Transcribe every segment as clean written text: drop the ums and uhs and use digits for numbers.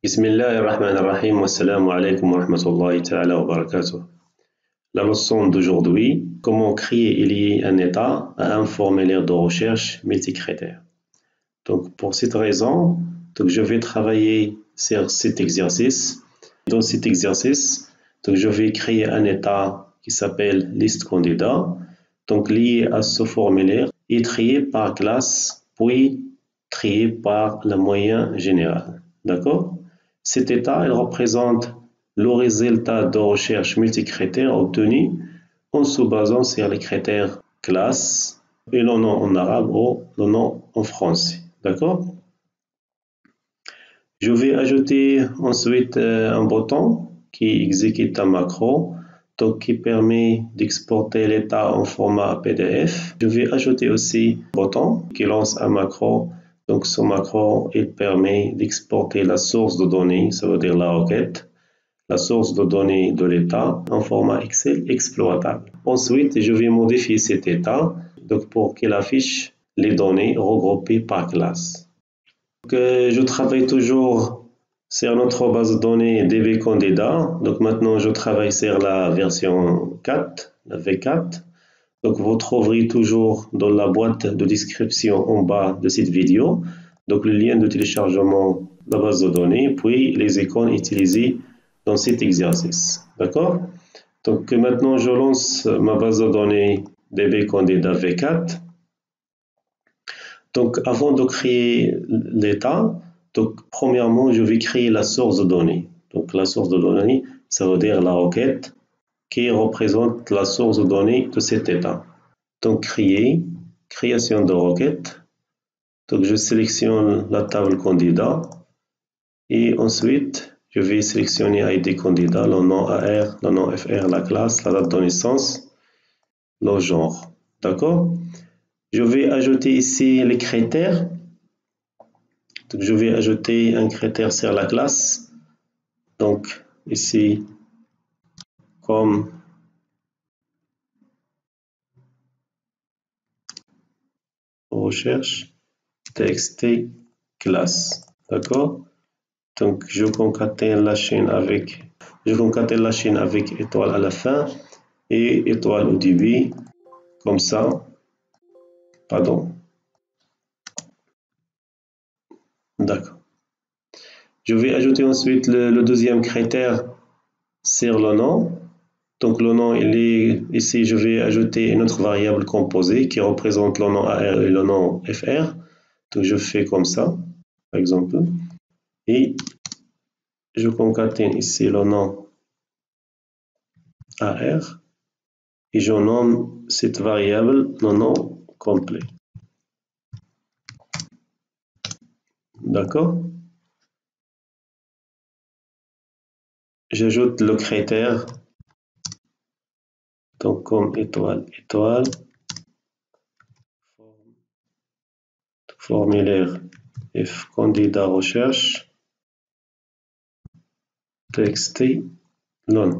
بسم الله الرحمن الرحيم والسلام عليكم ورحمة الله تعالى وبركاته. La leçon d'aujourd'hui, comment créer et lier un état à un formulaire de recherche multicritère. Donc pour cette raison, je vais travailler sur cet exercice. Dans cet exercice, je vais créer un état qui s'appelle liste candidat, donc lié à ce formulaire et trié par classe, puis trié par le moyen général. D'accord? Cet état, il représente le résultat de recherche multicritère obtenu en se basant sur les critères classe et le nom en arabe ou le nom en français. D'accord? Je vais ajouter ensuite un bouton qui exécute un macro, donc qui permet d'exporter l'état en format PDF. Je vais ajouter aussi un bouton qui lance un macro. Donc ce macro, il permet d'exporter la source de données, ça veut dire la requête, la source de données de l'état en format Excel exploitable. Ensuite, je vais modifier cet état donc pour qu'il affiche les données regroupées par classe. Donc, je travaille toujours sur notre base de données DB Candidat. Donc maintenant, je travaille sur la version 4, la V4. Donc vous trouverez toujours dans la boîte de description en bas de cette vidéo donc le lien de téléchargement de la base de données, puis les icônes utilisées dans cet exercice. D'accord? Donc maintenant, je lance ma base de données DB Candidat V4. Donc avant de créer l'état, donc premièrement, je vais créer la source de données. Donc la source de données, ça veut dire la requête qui représente la source de données de cet état. Donc création de requête. Donc je sélectionne la table candidat et ensuite je vais sélectionner ID candidat, le nom AR, le nom FR, la classe, la date de naissance, le genre. D'accord? Je vais ajouter ici les critères. Donc je vais ajouter un critère sur la classe. Donc ici comme recherche txt classe. D'accord? Donc je concatène la chaîne avec étoile à la fin et étoile au début, comme ça. Pardon. D'accord. Je vais ajouter ensuite le deuxième critère sur le nom. Donc le nom, il est ici, je vais ajouter une autre variable composée qui représente le nom AR et le nom FR. Donc je fais comme ça, par exemple. Et je concatène ici le nom AR et je nomme cette variable le nom complet. D'accord? J'ajoute le critère, donc comme étoile, formulaire F candidat recherche, txt non.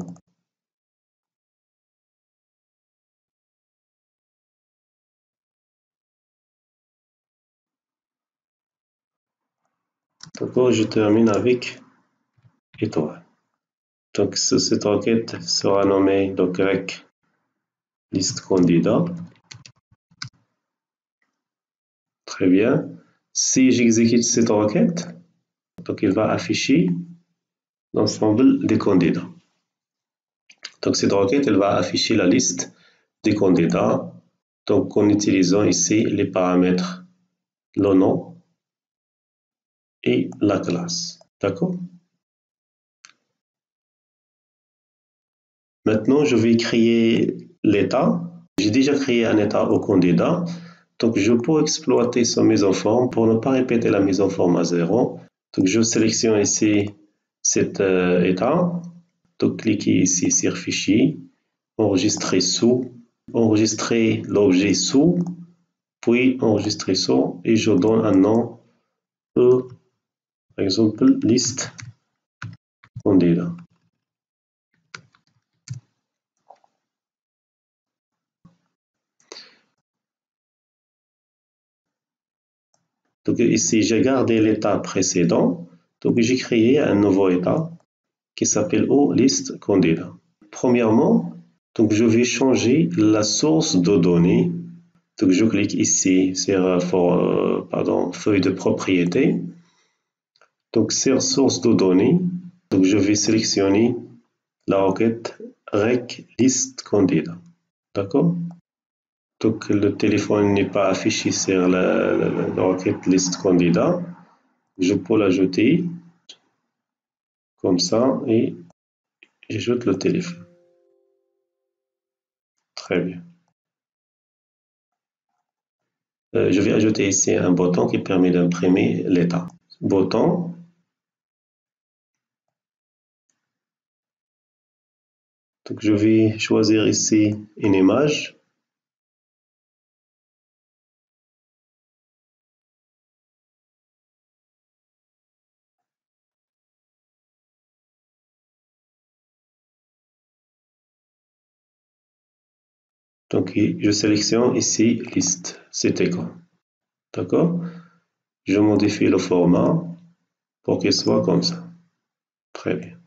Donc je termine avec étoile. Donc cette requête sera nommée donc rec liste candidat. Très bien. Si j'exécute cette requête, donc il va afficher l'ensemble des candidats. Donc cette requête, elle va afficher la liste des candidats, donc en utilisant ici les paramètres le nom et la classe. D'accord? Maintenant, je vais créer l'état. J'ai déjà créé un état au candidat. Donc, je peux exploiter sa mise en forme pour ne pas répéter la mise en forme à 0. Donc, je sélectionne ici cet état. Donc, cliquez ici sur Fichier, Enregistrer sous, enregistrer l'objet sous, puis enregistrer sous, et je donne un nom, par exemple, liste candidat. Donc ici, j'ai gardé l'état précédent. Donc, j'ai créé un nouveau état qui s'appelle liste candidat. Premièrement, donc je vais changer la source de données. Donc, je clique ici sur feuille de propriété. Donc, sur source de données, donc je vais sélectionner la requête rec liste candidat. D'accord? Donc, le téléphone n'est pas affiché sur la requête liste candidat. Je peux l'ajouter comme ça et j'ajoute le téléphone. Très bien. Je vais ajouter ici un bouton qui permet d'imprimer l'état. Bouton. Donc, je vais choisir ici une image. Donc, je sélectionne ici liste. C'est écran. D'accord? Je modifie le format pour qu'il soit comme ça. Très bien.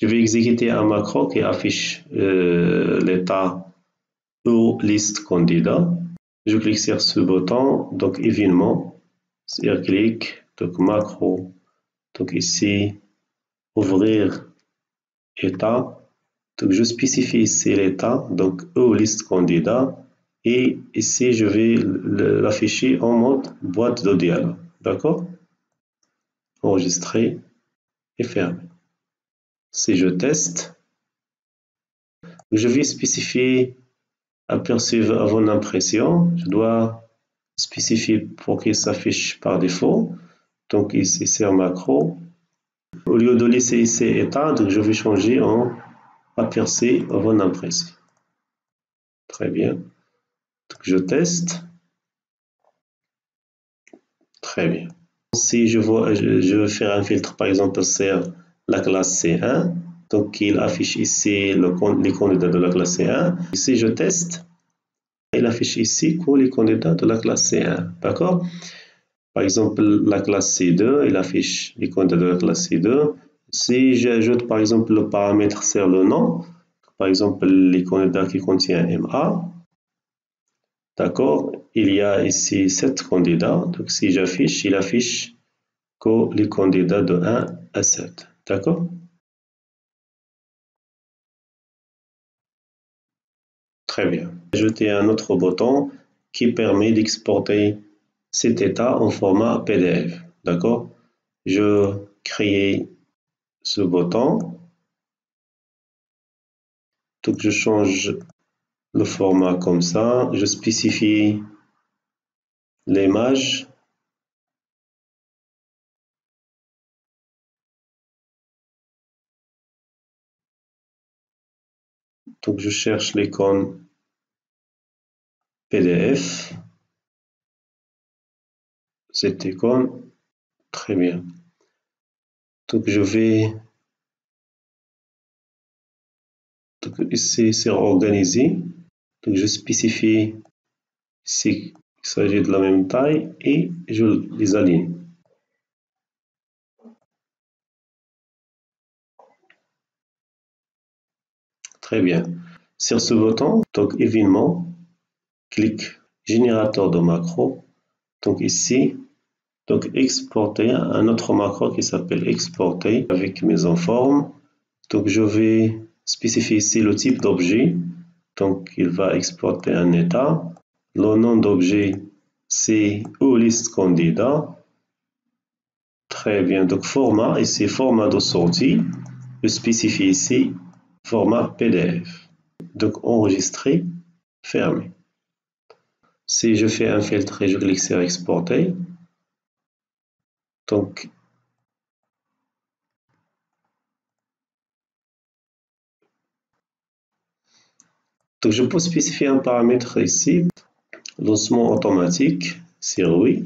Je vais exécuter un macro qui affiche l'état liste candidat. Je clique sur ce bouton, donc événement, sur clic, donc macro, donc ici, ouvrir état. Donc je spécifie ici l'état, donc liste candidat, et ici je vais l'afficher en mode boîte de dialogue. D'accord? Enregistrer et fermer. Si je teste, je vais spécifier aperçu avant impression. Je dois spécifier pour qu'il s'affiche par défaut. Donc ici c'est un macro. Au lieu de laisser ici état, donc je vais changer en aperçu avant impression. Très bien. Donc je teste. Très bien. Si je veux faire un filtre par exemple sur la classe C1, donc il affiche ici les candidats de la classe C1. Si je teste, il affiche ici que les candidats de la classe C1. D'accord? Par exemple, la classe C2, il affiche les candidats de la classe C2. Si j'ajoute par exemple le paramètre sur le nom, par exemple les candidats qui contiennent MA, d'accord, il y a ici 7 candidats. Donc si j'affiche, il affiche que les candidats de 1 à 7. D'accord? Très bien. Ajouter un autre bouton qui permet d'exporter cet état en format PDF. D'accord? Je crée ce bouton. Donc je change le format comme ça. Je spécifie l'image. Donc je cherche l'icône PDF. Cette icône. Très bien. Donc je vais ici sur organiser. Donc je spécifie ici qu'il s'agit de la même taille et je les aligne. Très bien. Sur ce bouton, donc événement, clique générateur de macro. Donc ici, donc exporter un autre macro qui s'appelle exporter avec mise en forme. Donc je vais spécifier ici le type d'objet. Donc il va exporter un état. Le nom d'objet, c'est liste candidat. Très bien. Donc format, ici format de sortie. Je spécifie ici format PDF. Donc enregistrer, fermer. Si je fais un filtre et je clique sur exporter, donc je peux spécifier un paramètre ici, lancement automatique, sur oui,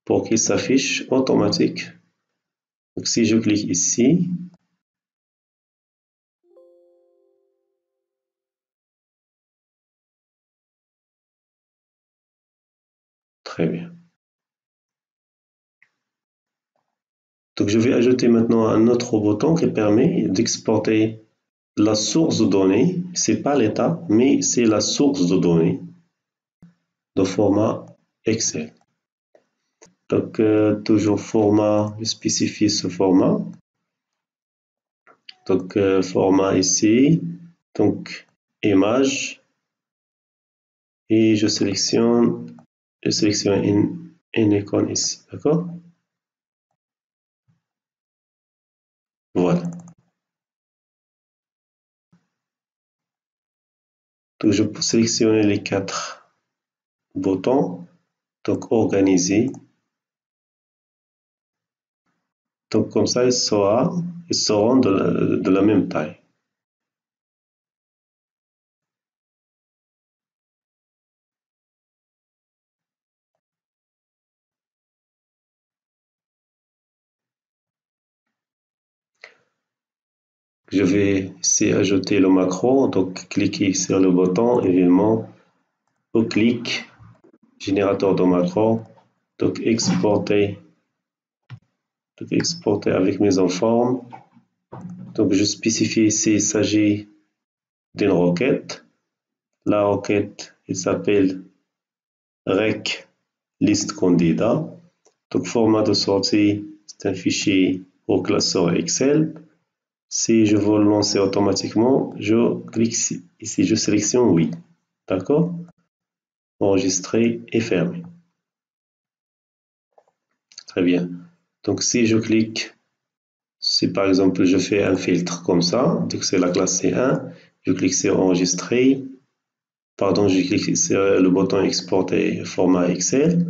pour qu'il s'affiche automatique. Donc si je clique ici, très bien. Donc, je vais ajouter maintenant un autre bouton qui permet d'exporter la source de données. Ce n'est pas l'état, mais c'est la source de données de format Excel. Donc, toujours format, je spécifie ce format. Donc, format ici, donc image, et je sélectionne une icône ici, d'accord? Voilà. Donc, je peux sélectionner les 4 boutons, donc organiser. Donc, comme ça, ils seront de la même taille. Je vais ici ajouter le macro, donc cliquez sur le bouton événement, au clic, générateur de macro, donc exporter avec mise en forme. Donc je spécifie ici, il s'agit d'une requête. La requête, il s'appelle rec liste candidat. Donc format de sortie, c'est un fichier au classeur Excel. Si je veux le lancer automatiquement, je clique ici, je sélectionne oui. D'accord? Enregistrer et fermer. Très bien. Donc si je clique, si par exemple je fais un filtre comme ça, donc c'est la classe C1, je clique sur enregistrer, pardon, je clique sur le bouton exporter format Excel.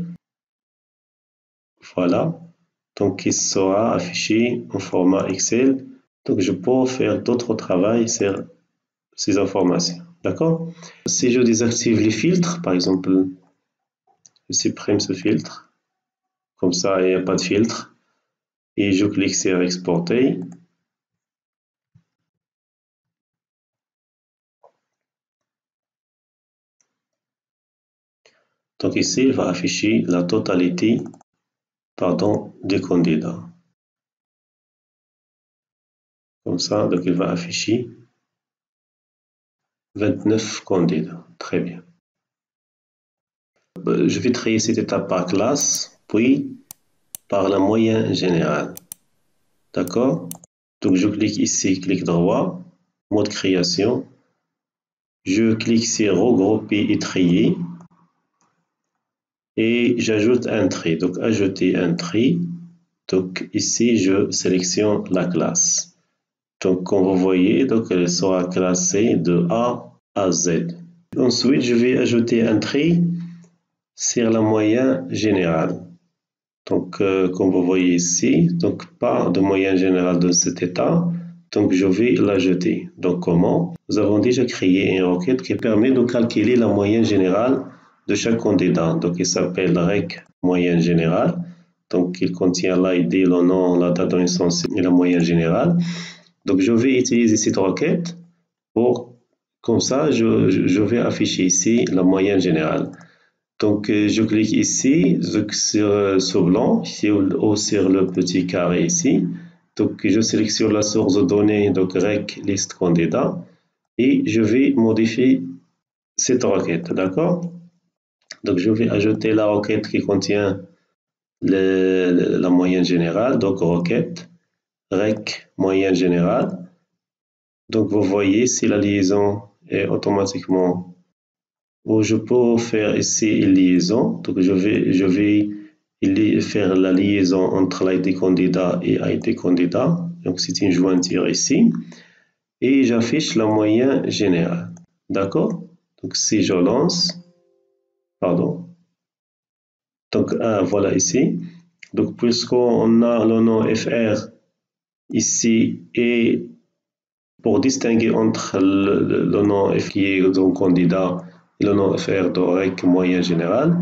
Voilà. Donc il sera affiché en format Excel. Donc je peux faire d'autres travaux sur ces informations. D'accord? Si je désactive les filtres, par exemple, je supprime ce filtre, comme ça il n'y a pas de filtre, et je clique sur exporter. Donc ici, il va afficher la totalité, des candidats. Comme ça, donc il va afficher 29 candidats. Très bien. Je vais trier cette étape par classe, puis par la moyenne générale. D'accord? Donc je clique ici, clic droit, mode création. Je clique sur regrouper et trier. Et j'ajoute un tri. Donc ajouter un tri. Donc ici, je sélectionne la classe. Donc comme vous voyez, donc elle sera classée de A à Z. Ensuite, je vais ajouter un tri sur la moyenne générale. Donc comme vous voyez ici, donc pas de moyenne générale de cet état. Donc je vais l'ajouter. Donc comment? Nous avons déjà créé une requête qui permet de calculer la moyenne générale de chaque candidat. Donc il s'appelle rec moyenne générale. Donc il contient l'ID, le nom, la date de naissance et la moyenne générale. Donc je vais utiliser cette requête pour, comme ça, je vais afficher ici la moyenne générale. Donc je clique ici sur ce blanc ou sur le petit carré ici. Donc je sélectionne la source de données, donc rec liste candidat, et je vais modifier cette requête, d'accord? Donc je vais ajouter la requête qui contient la moyenne générale, donc requête rec moyenne générale. Donc vous voyez si la liaison est automatiquement, ou je peux faire ici une liaison. Donc je vais faire la liaison entre l'ID candidat et ID candidat. Donc c'est une jointure ici. Et j'affiche la moyenne générale. D'accord? Donc si je lance, pardon. Donc voilà ici. Donc puisqu'on a le nom FR ici, et pour distinguer entre le nom F qui est donc candidat et le nom FR de rec moyenne générale,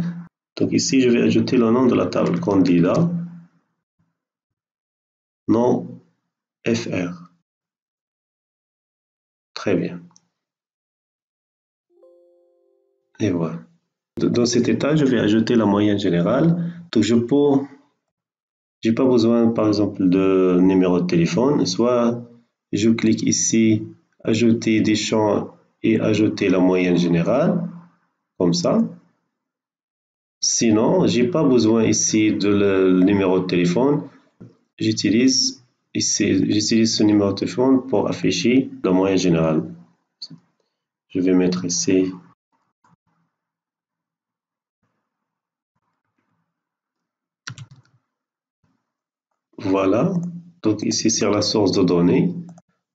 donc ici je vais ajouter le nom de la table candidat, nom FR. Très bien. Et voilà. Dans cet état, je vais ajouter la moyenne générale. Donc je peux J'ai pas besoin, par exemple, de numéro de téléphone. Soit je clique ici, ajouter des champs et ajouter la moyenne générale, comme ça. Sinon, j'ai pas besoin ici de le numéro de téléphone. J'utilise ce numéro de téléphone pour afficher la moyenne générale. Je vais mettre ici. Voilà. Donc ici, c'est la source de données.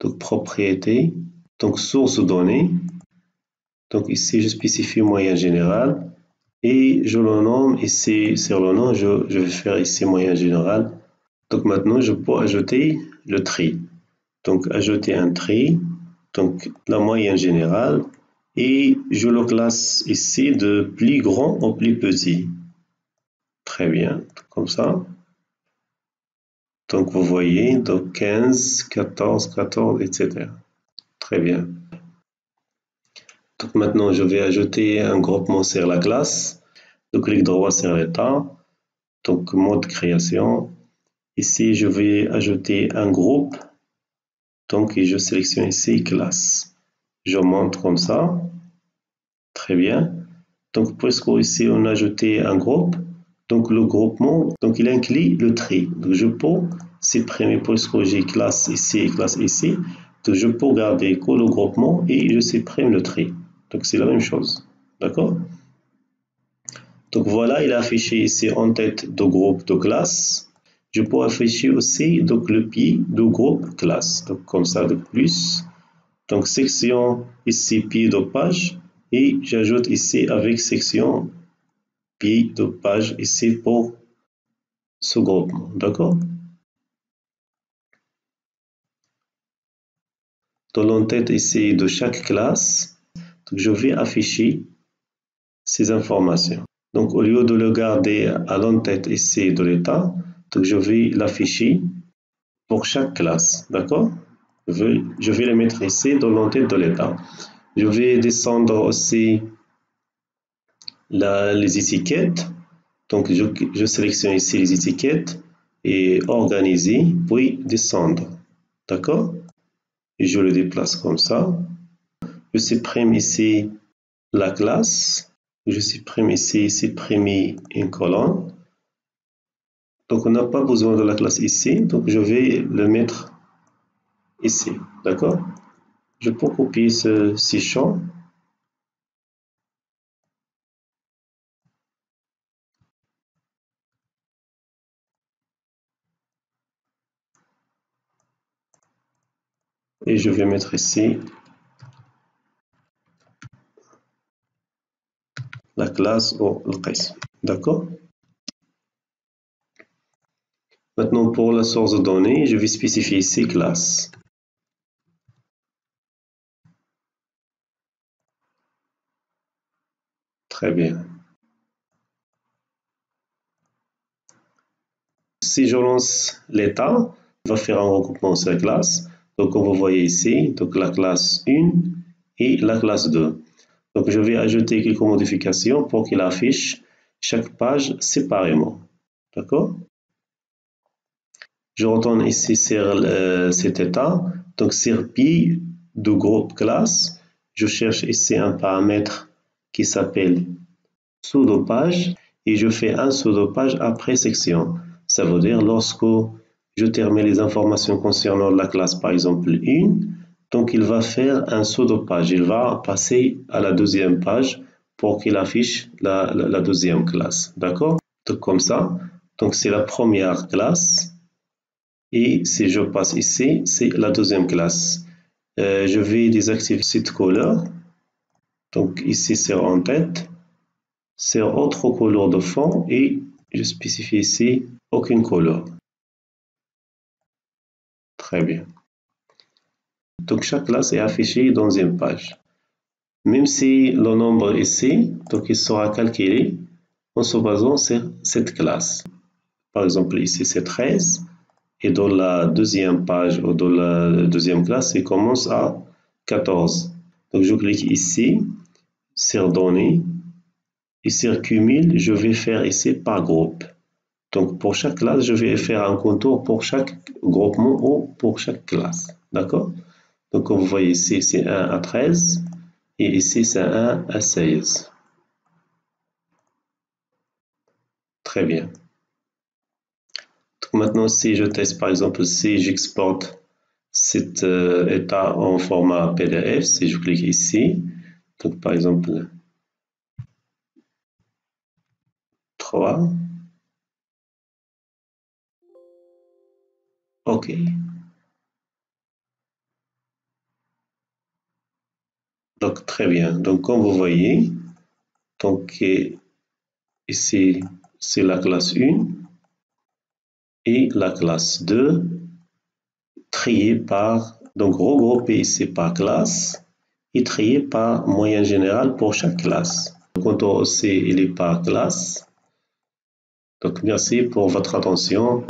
Donc propriété. Donc source de données. Donc ici, je spécifie moyenne générale. Et je le nomme ici, sur le nom, je vais faire ici moyenne générale. Donc maintenant, je peux ajouter le tri. Donc ajouter un tri. Donc la moyenne générale. Et je le classe ici de plus grand au plus petit. Très bien, comme ça. Donc vous voyez, donc 15, 14, 14, etc. Très bien. Donc maintenant, je vais ajouter un groupement sur la classe. Donc clic droit sur l'état. Donc mode création. Ici, je vais ajouter un groupe. Donc je sélectionne ici classe. Je monte comme ça. Très bien. Donc puisque ici on a ajouté un groupe, donc le groupement, donc il inclut le tri. Donc je peux supprimer puisque j'ai classe ici et classe ici. Donc je peux garder que le groupement et je supprime le tri. Donc c'est la même chose. D'accord? Donc voilà, il est affiché ici en tête de groupe de classe. Je peux afficher aussi donc le pied du groupe classe. Donc comme ça de plus. Donc section ici pied de page et j'ajoute ici avec section pied de page ici pour ce groupement. D'accord? Dans l'entête ici de chaque classe, donc je vais afficher ces informations. Donc au lieu de le garder à l'entête ici de l'état, donc je vais l'afficher pour chaque classe. D'accord? Je vais le mettre ici dans l'entête de l'état. Je vais descendre aussi les étiquettes. Donc je sélectionne ici les étiquettes et organiser, puis descendre. D'accord? Et je le déplace comme ça. Je supprime ici la classe. Je supprime ici, supprimer une colonne. Donc on n'a pas besoin de la classe ici. Donc je vais le mettre ici. D'accord? Je peux copier ces champs. Et je vais mettre ici la classe ou le قسم. D'accord? Maintenant, pour la source de données, je vais spécifier ici classe. Très bien. Si je lance l'état, il va faire un regroupement sur la classe. Donc, comme vous voyez ici, donc la classe 1 et la classe 2. Donc, je vais ajouter quelques modifications pour qu'il affiche chaque page séparément. D'accord? Je retourne ici sur cet état. Donc, sur pied de groupe classe, je cherche ici un paramètre qui s'appelle pseudo-page et je fais un pseudo-page après section. Ça veut dire lorsque je termine les informations concernant la classe, par exemple 1, donc il va faire un pseudo-page. Il va passer à la deuxième page pour qu'il affiche la deuxième classe. D'accord? Donc comme ça. Donc c'est la première classe. Et si je passe ici, c'est la deuxième classe. Je vais désactiver cette couleur. Donc ici c'est en tête. C'est autre couleur de fond et je spécifie ici aucune couleur. Très bien. Donc chaque classe est affichée dans une page. Même si le nombre ici, donc il sera calculé en se basant sur cette classe. Par exemple ici c'est 13 et dans la deuxième page ou dans la deuxième classe il commence à 14. Donc je clique ici sur données et sur cumul je vais faire ici par groupe. Donc, pour chaque classe, je vais faire un contour pour chaque groupement ou pour chaque classe. D'accord? Donc, comme vous voyez ici, c'est 1 à 13 et ici, c'est 1 à 16. Très bien. Donc, maintenant, si je teste, par exemple, si j'exporte cet état en format PDF, si je clique ici, donc par exemple 3, OK. Donc très bien. Donc comme vous voyez, donc ici c'est la classe 1 et la classe 2 triée par, donc regroupée ici par classe et triée par moyenne générale pour chaque classe. Le contour aussi il est par classe. Donc merci pour votre attention.